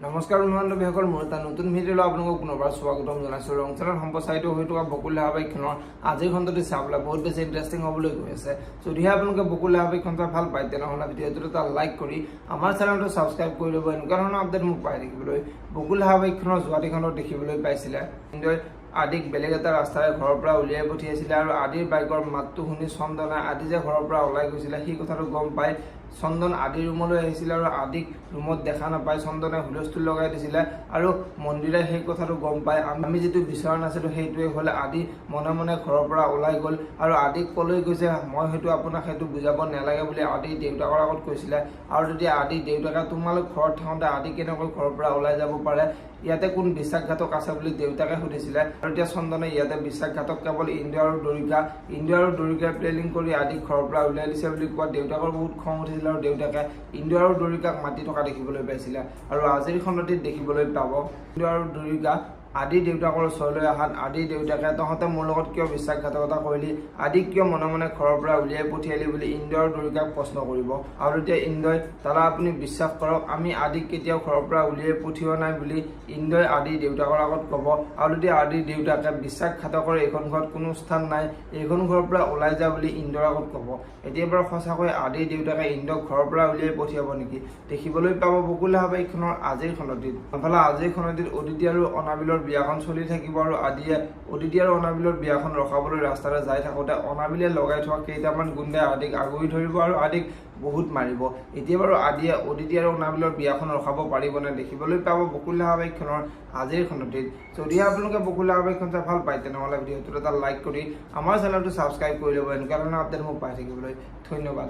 নমস্কাৰ বন্ধুবান্ধৱীসকল, মোৰ এটা নতুন ভিডিঅ'লৈ আপোনালোকক পুনৰবাৰ স্বাগতম জনাইছোঁ। ৰংচেলত সম্প্ৰচাৰিত হৈ থকা বকুল ধাৰাবাহিকখনৰ আজিৰ খণ্ডটি চাবলৈ বহুত বেছি ইণ্টাৰেষ্টিং হ'বলৈ গৈ আছে। যদিহে আপোনালোকে বকুল ধাৰাবাহিকখন চাই ভাল পায় তেনেহ'লে ভিডিঅ'টোত এটা লাইক কৰি আমাৰ চেনেলটো ছাবস্ক্ৰাইব কৰি ল'ব। এনেকুৱা ধৰণৰ আপডেট মোক পাই থাকিবলৈ। বকুল ধাৰাবাহিকখনৰ যোৱাটি খণ্ডত দেখিবলৈ পাইছিলে আদিক বেলেগ এটা ৰাস্তাৰে ঘৰৰ পৰা উলিয়াই পঠিয়াইছিলে আৰু আদিৰ বাইকৰ মাতটো শুনি চন্দনে আদি যে ঘৰৰ পৰা ওলাই গৈছিলে সেই কথাটো গম পাই চন্দন আদিৰ ৰুমলৈ আহিছিলে আৰু আদিক ৰুমত দেখা নাপায় চন্দনে হুলস্থুল লগাই দিছিলে আৰু মন্দিৰে সেই কথাটো গম পাই আমি যিটো বিচৰা নাছিলোঁ সেইটোৱে হ'ল আদি মনে মনে ঘৰৰ পৰা ওলাই গ'ল আৰু আদিক ক'লৈ গৈছে মই হয়তো আপোনাক সেইটো বুজাব নালাগে বুলি আদি দেউতাকৰ আগত কৈছিলে। আৰু যদি আদি দেউতাকে তোমালোক ঘৰত থাকোঁতে আদি কেনেকৈ ঘৰৰ পৰা ওলাই যাব পাৰে, ইয়াতে কোন বিশ্বাসঘাতক আছে বুলি দেউতাকে সুধিছিলে। আৰু এতিয়া চন্দনে ইয়াতে বিশ্বাসঘাতক কেৱল ইন্দ্ৰ আৰু দৰিকাৰ প্লেনিং কৰি আদিক ঘৰৰ পৰা উলিয়াই দিছে বুলি কোৱা দেউতাকৰ বহুত খং উঠিছিল আৰু দেউতাকে ইন্দ্ৰ আৰু দৰিকাক মাতি থকা দেখিবলৈ পাইছিলে। আৰু আজিৰ খণ্ডটিত দেখিবলৈ পাব ইন্দ্ৰ আৰু দৰিকা আদি দেউতাকৰ ওচৰলৈ অহাত আদি দেউতাকে তহঁতে মোৰ লগত কিয় বিশ্বাসঘাতকতা কৰিলি, আদিক কিয় মনে মনে ঘৰৰ পৰা উলিয়াই পঠিয়ালি বুলি ইন্দ্ৰ আৰু দৰিকাক প্ৰশ্ন কৰিব। আৰু এতিয়া ইন্দ্ৰই দাদা আপুনি বিশ্বাস কৰক আমি আদিক কেতিয়াও ঘৰৰ পৰা উলিয়াই পঠিওৱা নাই বুলি ইন্দ্ৰই আদি দেউতাকৰ আগত ক'ব। আৰু যদি আদি দেউতাকে বিশ্বাসঘাতকৰ এইখন ঘৰত কোনো স্থান নাই, এইখন ঘৰৰ পৰা ওলাই যা বুলি ইন্দ্ৰৰ আগত ক'ব। এতিয়া বাৰু সঁচাকৈ আদি দেউতাকে ইন্দ্ৰক ঘৰৰ পৰা উলিয়াই পঠিয়াব নেকি দেখিবলৈ পাব বকুল ধাৰাবাহিকখনৰ আজিৰ খণ্ডটিত। আনফালে আজিৰ খণ্ডটিত অদিতি আৰু অনাবিলৰ বিয়াখন চলি থাকিব আৰু আদিয়ে অদিতি আৰু অনাবিলৰ বিয়াখন ৰখাবলৈ ৰাস্তাৰে যাই থাকোঁতে অনাবিলে লগাই থোৱা কেইটামান গুণ্ডাই আদিক আগুৰি ধৰিব আৰু আদিক বহুত মাৰিব। এতিয়া বাৰু আদিয়ে অদিতি আৰু অনাবিলৰ বিয়াখন ৰখাব পাৰিবনে দেখিবলৈ পাব বকুল ধাৰাবাহিকখনৰ আজিৰ খণ্ডটিত। যদিহে আপোনালোকে বকুল ধাৰাবাহিকখন চাই ভাল পায় তেনেহ'লে ভিডিঅ'টোত এটা লাইক কৰি আমাৰ চেনেলটো ছাবস্ক্ৰাইব কৰি ল'ব। এনেকুৱা ধৰণৰ আপডেট মোক পাই থাকিবলৈ ধন্যবাদ।